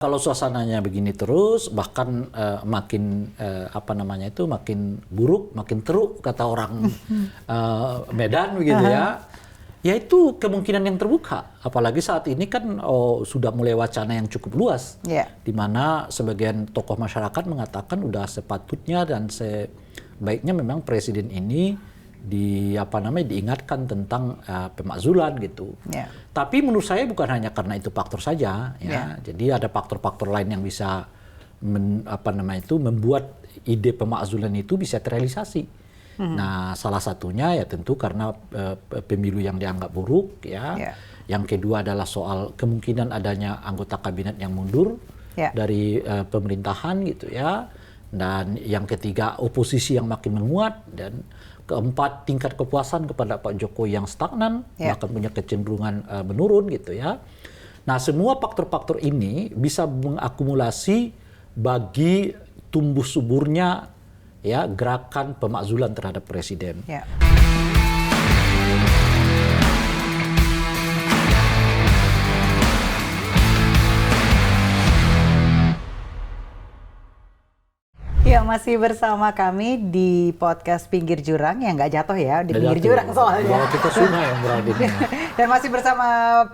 Kalau suasananya begini terus, bahkan makin makin buruk, makin teruk kata orang Medan begitu ya. Ya itu kemungkinan yang terbuka. Apalagi saat ini kan sudah mulai wacana yang cukup luas, di mana sebagian tokoh masyarakat mengatakan udah sepatutnya dan sebaiknya memang presiden ini diingatkan tentang pemakzulan gitu. Tapi menurut saya bukan hanya karena itu faktor saja, ya. Jadi ada faktor-faktor lain yang bisa membuat ide pemakzulan itu bisa terrealisasi. Nah, salah satunya ya tentu karena pemilu yang dianggap buruk, ya. Yang kedua adalah soal kemungkinan adanya anggota kabinet yang mundur dari pemerintahan gitu ya. Dan yang ketiga oposisi yang makin menguat, dan keempat tingkat kepuasan kepada Pak Jokowi yang stagnan, bahkan punya kecenderungan menurun gitu ya. Nah, semua faktor-faktor ini bisa mengakumulasi bagi tumbuh suburnya ya gerakan pemakzulan terhadap presiden. Ya, masih bersama kami di podcast Pinggir Jurang, yang nggak jatuh ya, di pinggir jurang soalnya. Kalau kita sungai yang berada. Dan masih bersama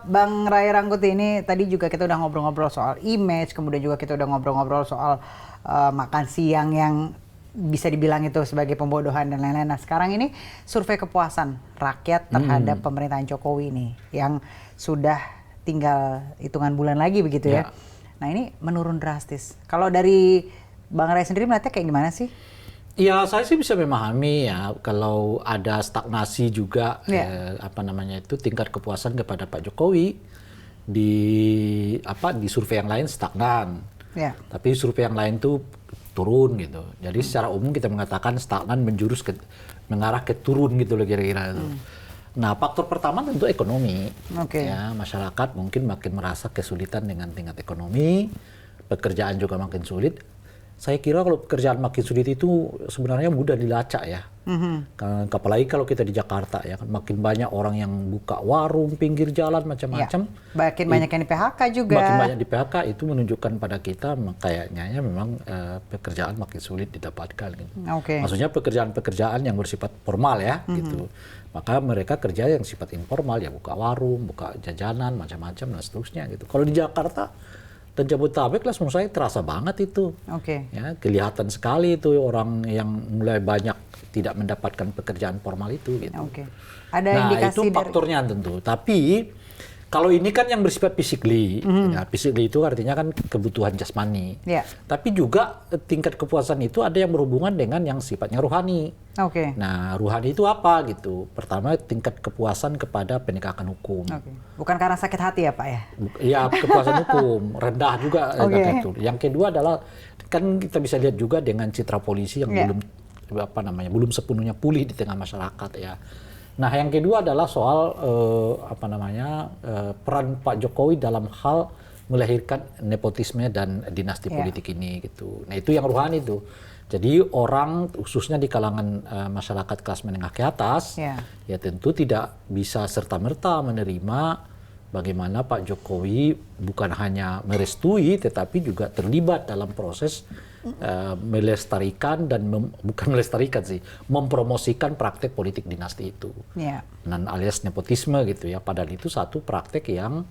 Bang Ray Rangkuti ini. Tadi juga kita udah ngobrol-ngobrol soal image, kemudian juga kita udah ngobrol-ngobrol soal makan siang yang bisa dibilang itu sebagai pembodohan dan lain-lain. Nah, sekarang ini survei kepuasan rakyat terhadap pemerintahan Jokowi ini, yang sudah tinggal hitungan bulan lagi begitu ya. Nah, ini menurun drastis. Kalau dari Bang Ray sendiri melihatnya kayak gimana sih? Ya, saya sih bisa memahami ya kalau ada stagnasi juga tingkat kepuasan kepada Pak Jokowi di survei yang lain stagnan. Tapi survei yang lain tuh turun gitu. Jadi secara umum kita mengatakan stagnan mengarah ke turun gitu loh kira-kira itu. Nah, faktor pertama tentu ekonomi. Ya, masyarakat mungkin makin merasa kesulitan dengan tingkat ekonomi, pekerjaan juga makin sulit. Saya kira kalau pekerjaan makin sulit itu sebenarnya mudah dilacak ya. Apalagi kalau kita di Jakarta ya, makin banyak orang yang buka warung pinggir jalan macam-macam. Makin banyak yang di PHK juga. Makin banyak di PHK itu menunjukkan pada kita kayaknya memang pekerjaan makin sulit didapatkan. Gitu. Maksudnya pekerjaan-pekerjaan yang bersifat formal ya, gitu. Maka mereka kerja yang sifat informal ya, buka warung, buka jajanan macam-macam dan seterusnya gitu. Kalau di Jakarta dan Jabodetabek lah menurut saya terasa banget itu. Ya, kelihatan sekali itu orang yang mulai banyak tidak mendapatkan pekerjaan formal itu gitu. Ada indikasi itu faktornya tentu. Tapi kalau ini kan yang bersifat physically, ya, physically itu artinya kan kebutuhan jasmani. Tapi juga tingkat kepuasan itu ada yang berhubungan dengan yang sifatnya rohani. Nah, rohani itu apa gitu? Pertama, tingkat kepuasan kepada penegakan hukum. Bukan karena sakit hati ya Pak ya? Ya, kepuasan hukum rendah juga. Yang kedua adalah kan kita bisa lihat juga dengan citra polisi yang belum sepenuhnya pulih di tengah masyarakat ya. Nah, yang kedua adalah soal peran Pak Jokowi dalam hal melahirkan nepotisme dan dinasti politik ini gitu. Nah, itu yang rohani itu. Jadi orang khususnya di kalangan masyarakat kelas menengah ke atas ya tentu tidak bisa serta-merta menerima bagaimana Pak Jokowi bukan hanya merestui tetapi juga terlibat dalam proses melestarikan dan bukan melestarikan sih, mempromosikan praktek politik dinasti itu. Dan alias nepotisme gitu ya. Padahal itu satu praktek yang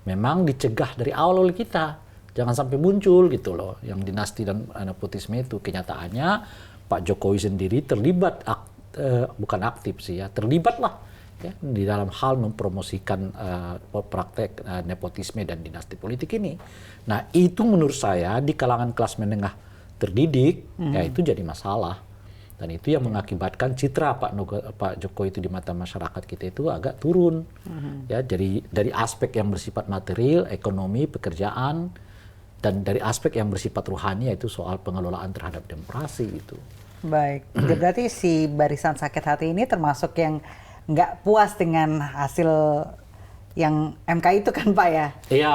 memang dicegah dari awal oleh kita. Jangan sampai muncul gitu loh, yang dinasti dan nepotisme itu. Kenyataannya Pak Jokowi sendiri terlibat, bukan aktif sih ya, terlibat lah ya, di dalam hal mempromosikan praktek nepotisme dan dinasti politik ini. Nah, itu menurut saya di kalangan kelas menengah terdidik, ya itu jadi masalah. Dan itu yang mengakibatkan citra Pak Jokowi itu di mata masyarakat kita itu agak turun. Ya, dari aspek yang bersifat material, ekonomi, pekerjaan, dan dari aspek yang bersifat rohani yaitu soal pengelolaan terhadap demokrasi itu. Baik, berarti si barisan sakit hati ini termasuk yang nggak puas dengan hasil yang MK itu kan Pak ya? Iya.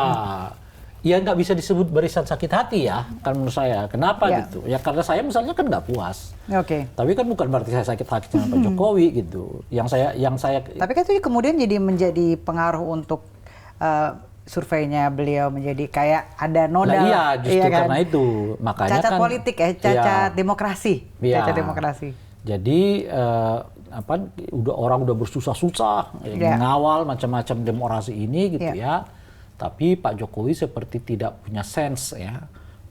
Ya nggak bisa disebut barisan sakit hati ya, kan menurut saya. Kenapa gitu? Ya karena saya misalnya kan nggak puas. Tapi kan bukan berarti saya sakit hati dengan Pak Jokowi gitu. Yang saya. Tapi kan itu kemudian menjadi pengaruh untuk surveinya beliau menjadi kayak ada noda. Nah, iya, justru kan? karena itu makanya cacat kan politik ya, cacat demokrasi, cacat demokrasi. Jadi orang udah bersusah-susah mengawal macam-macam demokrasi ini gitu ya. Tapi Pak Jokowi seperti tidak punya sense ya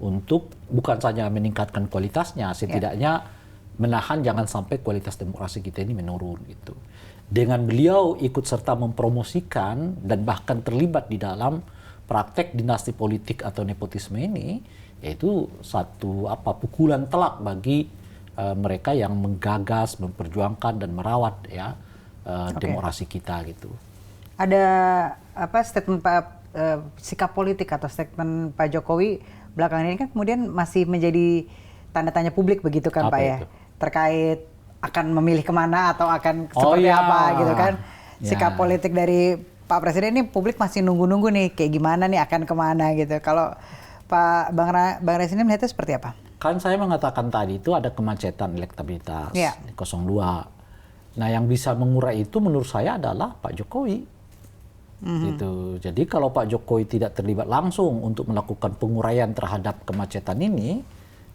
untuk bukan saja meningkatkan kualitasnya, setidaknya menahan jangan sampai kualitas demokrasi kita ini menurun gitu. Dengan beliau ikut serta mempromosikan dan bahkan terlibat di dalam praktek dinasti politik atau nepotisme ini, yaitu satu pukulan telak bagi mereka yang menggagas, memperjuangkan dan merawat ya demokrasi kita gitu. Ada statement sikap politik atau statement Pak Jokowi belakangan ini kan kemudian masih menjadi tanda tanya publik begitu kan Pak ya, terkait akan memilih kemana atau akan seperti apa gitu kan. Sikap politik dari Pak Presiden ini publik masih nunggu-nunggu nih kayak gimana nih akan kemana gitu. Kalau Pak Bang Ray sendiri melihatnya seperti apa? Kan saya mengatakan tadi itu ada kemacetan elektabilitas di 02. Nah yang bisa mengurai itu menurut saya adalah Pak Jokowi. Gitu. Jadi kalau Pak Jokowi tidak terlibat langsung untuk melakukan penguraian terhadap kemacetan ini,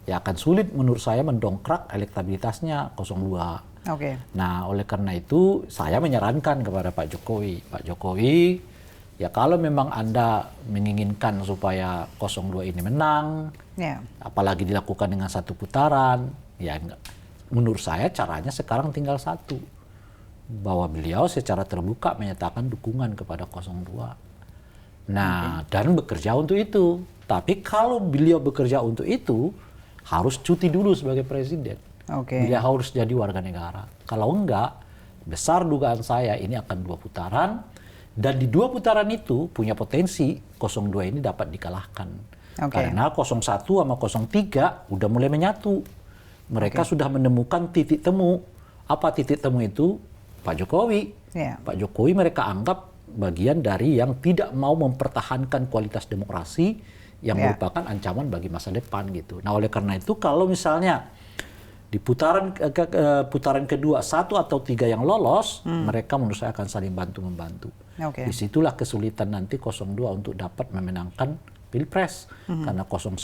ya akan sulit menurut saya mendongkrak elektabilitasnya 02. Nah oleh karena itu saya menyarankan kepada Pak Jokowi. Pak Jokowi, ya kalau memang Anda menginginkan supaya 02 ini menang, apalagi dilakukan dengan satu putaran, ya menurut saya caranya sekarang tinggal satu. Bahwa beliau secara terbuka menyatakan dukungan kepada 02. Nah, dan bekerja untuk itu. Tapi kalau beliau bekerja untuk itu, harus cuti dulu sebagai presiden. Beliau harus jadi warga negara. Kalau enggak, besar dugaan saya ini akan 2 putaran. Dan di 2 putaran itu punya potensi 02 ini dapat dikalahkan. Karena 01 sama 03 udah mulai menyatu. Mereka sudah menemukan titik temu. Apa titik temu itu? Pak Jokowi. Pak Jokowi mereka anggap bagian dari yang tidak mau mempertahankan kualitas demokrasi yang merupakan ancaman bagi masa depan gitu. Nah oleh karena itu kalau misalnya di putaran kedua 1 atau 3 yang lolos, mereka menurut saya akan saling bantu-membantu. Disitulah kesulitan nanti 02 untuk dapat memenangkan Pilpres. Karena 01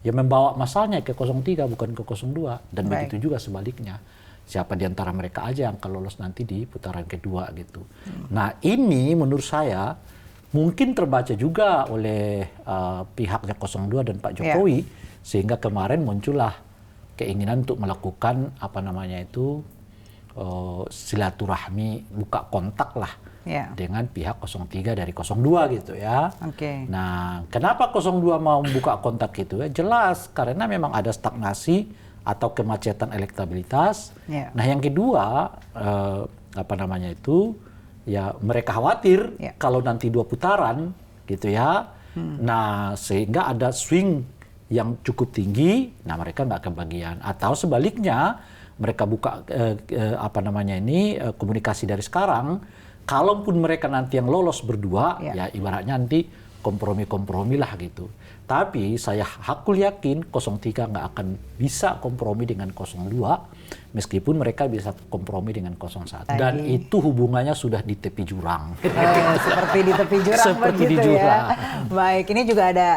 ya membawa masalahnya ke 03 bukan ke 02. Dan begitu juga sebaliknya. Siapa di antara mereka aja yang akan lolos nanti di putaran kedua gitu. Nah ini menurut saya mungkin terbaca juga oleh pihaknya 02 dan Pak Jokowi. Sehingga kemarin muncullah keinginan untuk melakukan silaturahmi, buka kontak lah dengan pihak 03 dari 02 gitu ya. Nah, kenapa 02 mau membuka kontak itu? Ya jelas karena memang ada stagnasi atau kemacetan elektabilitas. Nah, yang kedua ya mereka khawatir kalau nanti 2 putaran gitu ya. Nah, sehingga ada swing yang cukup tinggi, nah mereka nggak kebagian. Atau sebaliknya mereka buka komunikasi dari sekarang. Kalaupun mereka nanti yang lolos berdua, ya ibaratnya nanti kompromi-kompromi lah gitu. Tapi saya hakul yakin 03 nggak akan bisa kompromi dengan 02, meskipun mereka bisa kompromi dengan 01. Dan itu hubungannya sudah di tepi jurang. Seperti di tepi jurang seperti begitu di jurang. Ya. Baik, ini juga ada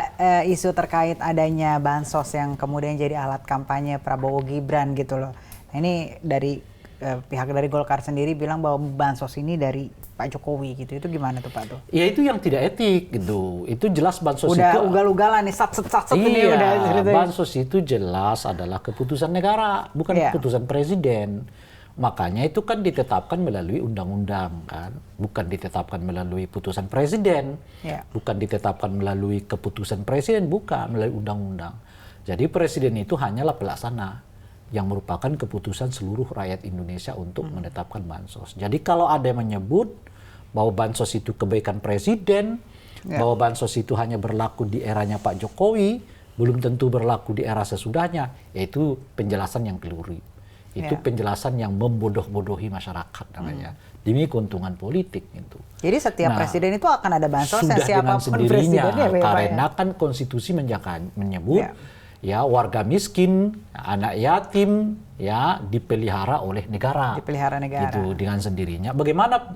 isu terkait adanya bansos yang kemudian jadi alat kampanye Prabowo Gibran gitu loh. Nah, ini dari pihak dari Golkar sendiri bilang bahwa bansos ini dari Pak Jokowi gitu. Itu gimana tuh Pak tuh? Ya itu yang tidak etik gitu. Itu jelas bansos udah itu. Udah ugal-ugalan nih, satset ini udah. Bansos itu jelas adalah keputusan negara, bukan keputusan presiden. Makanya itu kan ditetapkan melalui undang-undang kan. Bukan ditetapkan melalui putusan presiden. Bukan ditetapkan melalui keputusan presiden, bukan melalui undang-undang. Jadi presiden itu hanyalah pelaksana yang merupakan keputusan seluruh rakyat Indonesia untuk menetapkan bansos. Jadi kalau ada yang menyebut bahwa bansos itu kebaikan presiden, bahwa bansos itu hanya berlaku di eranya Pak Jokowi, belum tentu berlaku di era sesudahnya, yaitu penjelasan yang keliru. Itu penjelasan yang membodoh-bodohi masyarakat namanya, demi keuntungan politik gitu. Jadi setiap presiden itu akan ada bansos sudah dengan sendirinya, karena kan konstitusi menyebut ya warga miskin, anak yatim ya dipelihara oleh negara. Dipelihara negara. Gitu dengan sendirinya. Bagaimana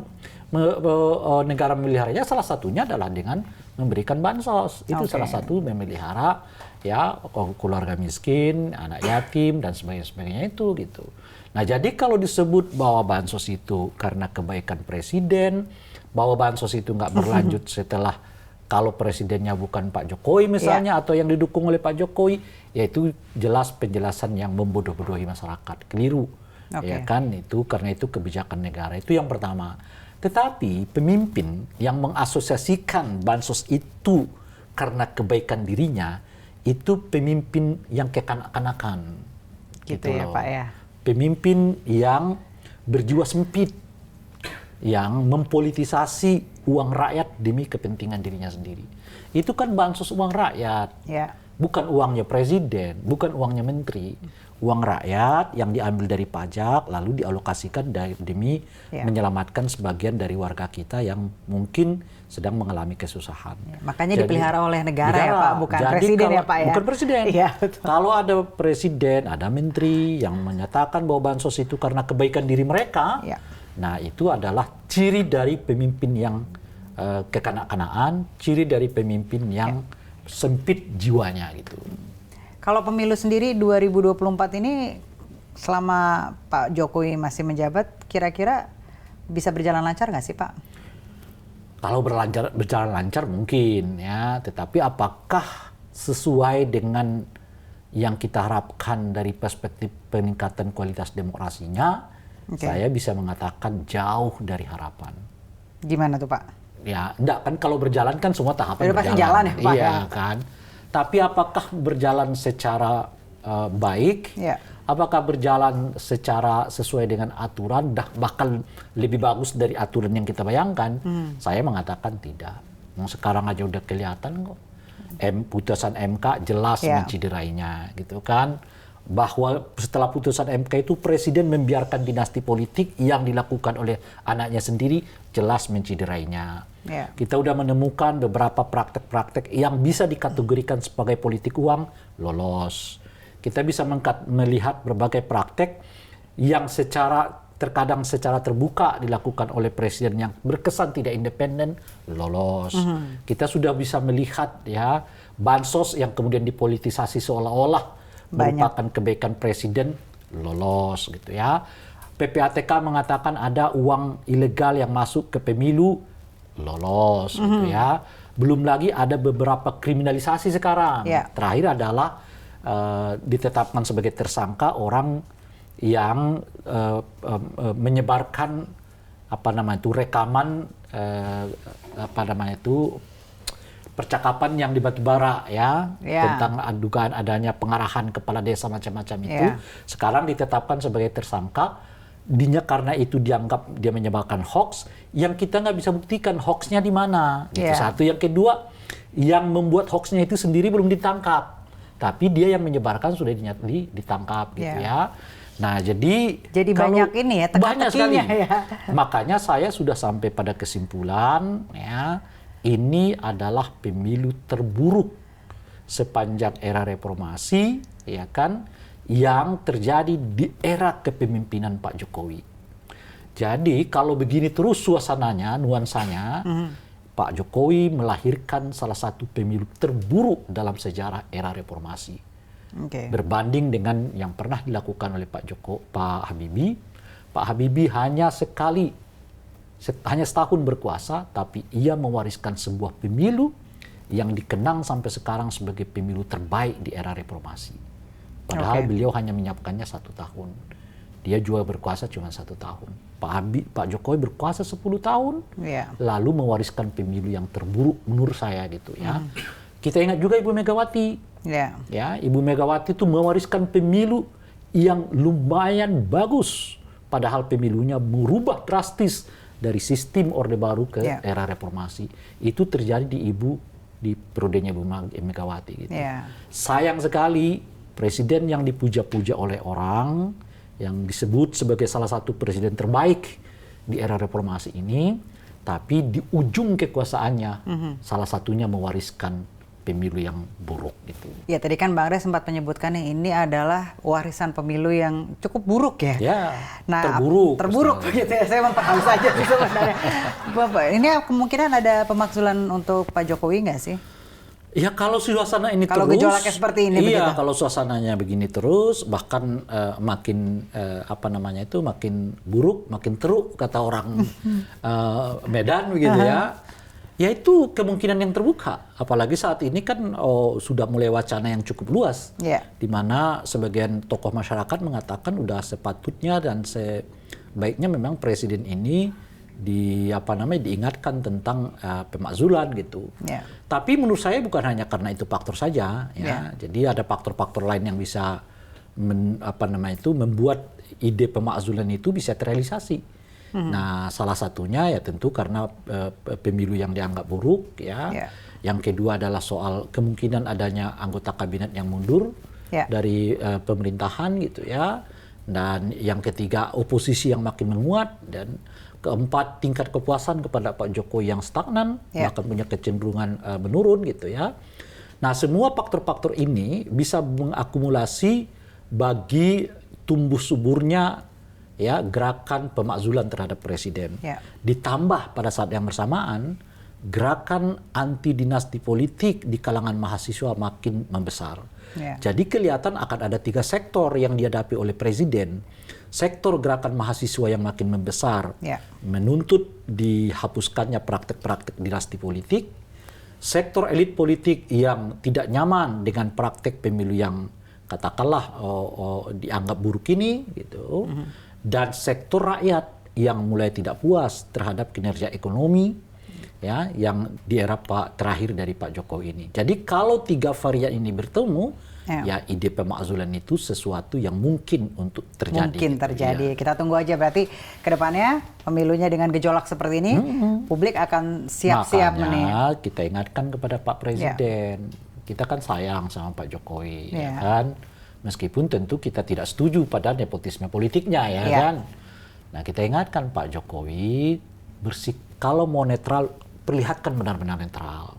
negara memeliharanya salah satunya adalah dengan memberikan bansos. Itu salah satu memelihara ya keluarga miskin, anak yatim dan sebagainya itu gitu. Nah, jadi kalau disebut bahwa bansos itu karena kebaikan presiden, bahwa bansos itu nggak berlanjut setelah kalau presidennya bukan Pak Jokowi misalnya atau yang didukung oleh Pak Jokowi, yaitu jelas penjelasan yang membodoh-bodohi masyarakat, keliru. Ya kan, itu karena itu kebijakan negara itu yang pertama. Tetapi pemimpin yang mengasosiasikan bansos itu karena kebaikan dirinya itu pemimpin yang kekanak-kanakan. Gitu ya, Pak ya. Pemimpin yang berjiwa sempit, yang mempolitisasi uang rakyat demi kepentingan dirinya sendiri. Itu kan bansos uang rakyat. Bukan uangnya presiden, bukan uangnya menteri. Uang rakyat yang diambil dari pajak lalu dialokasikan demi menyelamatkan sebagian dari warga kita yang mungkin sedang mengalami kesusahan. Makanya dipelihara oleh negara ya Pak, bukan presiden ya Pak ya. Bukan presiden. Kalau ada presiden, ada menteri yang menyatakan bahwa bansos itu karena kebaikan diri mereka, nah itu adalah ciri dari pemimpin yang kekanak-kanaan, ciri dari pemimpin yang sempit jiwanya gitu. Kalau pemilu sendiri 2024 ini selama Pak Jokowi masih menjabat, kira-kira bisa berjalan lancar nggak sih Pak? Kalau berjalan lancar mungkin ya, tetapi apakah sesuai dengan yang kita harapkan dari perspektif peningkatan kualitas demokrasinya, saya bisa mengatakan jauh dari harapan. Gimana tuh Pak? Ya, enggak kan kalau berjalan kan semua tahapan berjalan. Pasti jalan ya Pak? Iya kan. Tapi apakah berjalan secara baik? Apakah berjalan secara sesuai dengan aturan, bahkan lebih bagus dari aturan yang kita bayangkan? Saya mengatakan tidak. Sekarang aja udah kelihatan kok. Putusan MK jelas menciderainya, gitu kan. Bahwa setelah putusan MK itu presiden membiarkan dinasti politik yang dilakukan oleh anaknya sendiri jelas menciderainya. Kita udah menemukan beberapa praktek-praktek yang bisa dikategorikan sebagai politik uang lolos. Kita bisa melihat berbagai praktek yang terkadang secara terbuka dilakukan oleh presiden yang berkesan tidak independen lolos. Kita sudah bisa melihat ya bansos yang kemudian dipolitisasi seolah-olah merupakan kebaikan presiden lolos gitu ya. PPATK mengatakan ada uang ilegal yang masuk ke pemilu lolos gitu ya. Belum lagi ada beberapa kriminalisasi sekarang. Terakhir adalah ditetapkan sebagai tersangka orang yang menyebarkan rekaman percakapan yang di Batubara ya tentang dugaan adanya pengarahan kepala desa macam-macam itu sekarang ditetapkan sebagai tersangka. Karena itu dianggap dia menyebarkan hoax yang kita nggak bisa buktikan hoaxnya di mana. Gitu. Satu, yang kedua, yang membuat hoaxnya itu sendiri belum ditangkap, tapi dia yang menyebarkan sudah ditangkap gitu ya. Nah jadi banyak ini ya, banyak sekali. Makanya saya sudah sampai pada kesimpulan ya ini adalah pemilu terburuk sepanjang era reformasi ya kan. Yang terjadi di era kepemimpinan Pak Jokowi. Jadi kalau begini terus suasananya, nuansanya, Pak Jokowi melahirkan salah satu pemilu terburuk dalam sejarah era reformasi. Berbanding dengan yang pernah dilakukan oleh Pak Habibie. Pak Habibie hanya setahun berkuasa, tapi ia mewariskan sebuah pemilu yang dikenang sampai sekarang sebagai pemilu terbaik di era reformasi. Padahal beliau hanya menyiapkannya 1 tahun. Dia juga berkuasa cuma 1 tahun. Pak Jokowi berkuasa 10 tahun, lalu mewariskan pemilu yang terburuk menurut saya gitu ya. Kita ingat juga Ibu Megawati. Ya, Ibu Megawati itu mewariskan pemilu yang lumayan bagus. Padahal pemilunya merubah drastis dari sistem Orde Baru ke era reformasi. Itu terjadi di periodenya Ibu Megawati gitu. Sayang sekali presiden yang dipuja-puja oleh orang, yang disebut sebagai salah satu presiden terbaik di era reformasi ini, tapi di ujung kekuasaannya, salah satunya mewariskan pemilu yang buruk gitu. Ya tadi kan Bang Ray sempat menyebutkan ini adalah warisan pemilu yang cukup buruk ya. Ya, nah, terburuk gitu ya. Saya memperhalus saja sih sebenarnya. Bapak, ini kemungkinan ada pemakzulan untuk Pak Jokowi nggak sih? Ya kalau suasana ini kalau terus, gejolaknya seperti ini, iya begitu? Kalau suasananya begini terus, bahkan makin makin buruk, makin teruk kata orang Medan begitu ya. Ya itu kemungkinan yang terbuka. Apalagi saat ini kan sudah mulai wacana yang cukup luas, di mana sebagian tokoh masyarakat mengatakan udah sepatutnya dan sebaiknya memang presiden ini diingatkan tentang pemakzulan gitu. Tapi menurut saya bukan hanya karena itu faktor saja, ya. Jadi ada faktor-faktor lain yang bisa membuat ide pemakzulan itu bisa terrealisasi. Nah, salah satunya ya tentu karena pemilu yang dianggap buruk, ya. Yang kedua adalah soal kemungkinan adanya anggota kabinet yang mundur dari pemerintahan gitu ya. Dan yang ketiga oposisi yang makin menguat, dan keempat tingkat kepuasan kepada Pak Jokowi yang stagnan, bahkan punya kecenderungan menurun gitu ya. Nah, semua faktor-faktor ini bisa mengakumulasi bagi tumbuh suburnya ya gerakan pemakzulan terhadap presiden. Ditambah pada saat yang bersamaan gerakan anti dinasti politik di kalangan mahasiswa makin membesar. Jadi kelihatan akan ada 3 sektor yang dihadapi oleh presiden. Sektor gerakan mahasiswa yang makin membesar, menuntut dihapuskannya praktek-praktek dinasti politik. Sektor elit politik yang tidak nyaman dengan praktek pemilu yang katakanlah dianggap buruk ini, gitu. Dan sektor rakyat yang mulai tidak puas terhadap kinerja ekonomi, ya, yang di era terakhir dari Pak Jokowi ini. Jadi kalau 3 varian ini bertemu, ya ide pemakzulan itu sesuatu yang mungkin untuk terjadi. Mungkin terjadi. Kita tunggu aja berarti ke depannya pemilunya dengan gejolak seperti ini, publik akan siap-siap nih. Makanya kita ingatkan kepada Pak Presiden, kita kan sayang sama Pak Jokowi, ya kan? Meskipun tentu kita tidak setuju pada nepotisme politiknya, ya kan? Nah, kita ingatkan Pak Jokowi, kalau mau netral, perlihatkan benar-benar netral.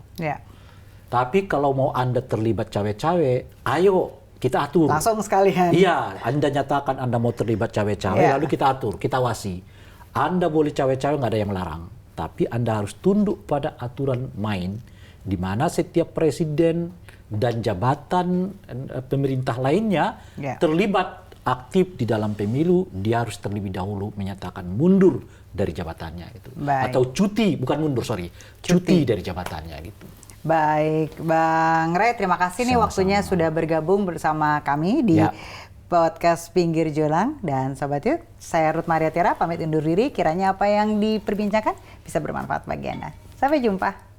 Tapi kalau mau Anda terlibat cawe-cawe, ayo kita atur. Langsung sekalian. Iya, Anda nyatakan Anda mau terlibat cawe-cawe, lalu kita atur, kita wasi. Anda boleh cawe-cawe, nggak ada yang melarang. Tapi Anda harus tunduk pada aturan main, di mana setiap presiden dan jabatan pemerintah lainnya terlibat aktif di dalam pemilu, dia harus terlebih dahulu menyatakan mundur dari jabatannya. Gitu. Atau cuti, bukan mundur, cuti dari jabatannya gitu. Baik, Bang Ray, terima kasih nih waktunya sudah bergabung bersama kami di podcast Pinggir Jolang. Dan Sobat Yud, saya Ruth Maria Tiara pamit undur diri. Kiranya apa yang diperbincangkan bisa bermanfaat bagi Anda. Sampai jumpa.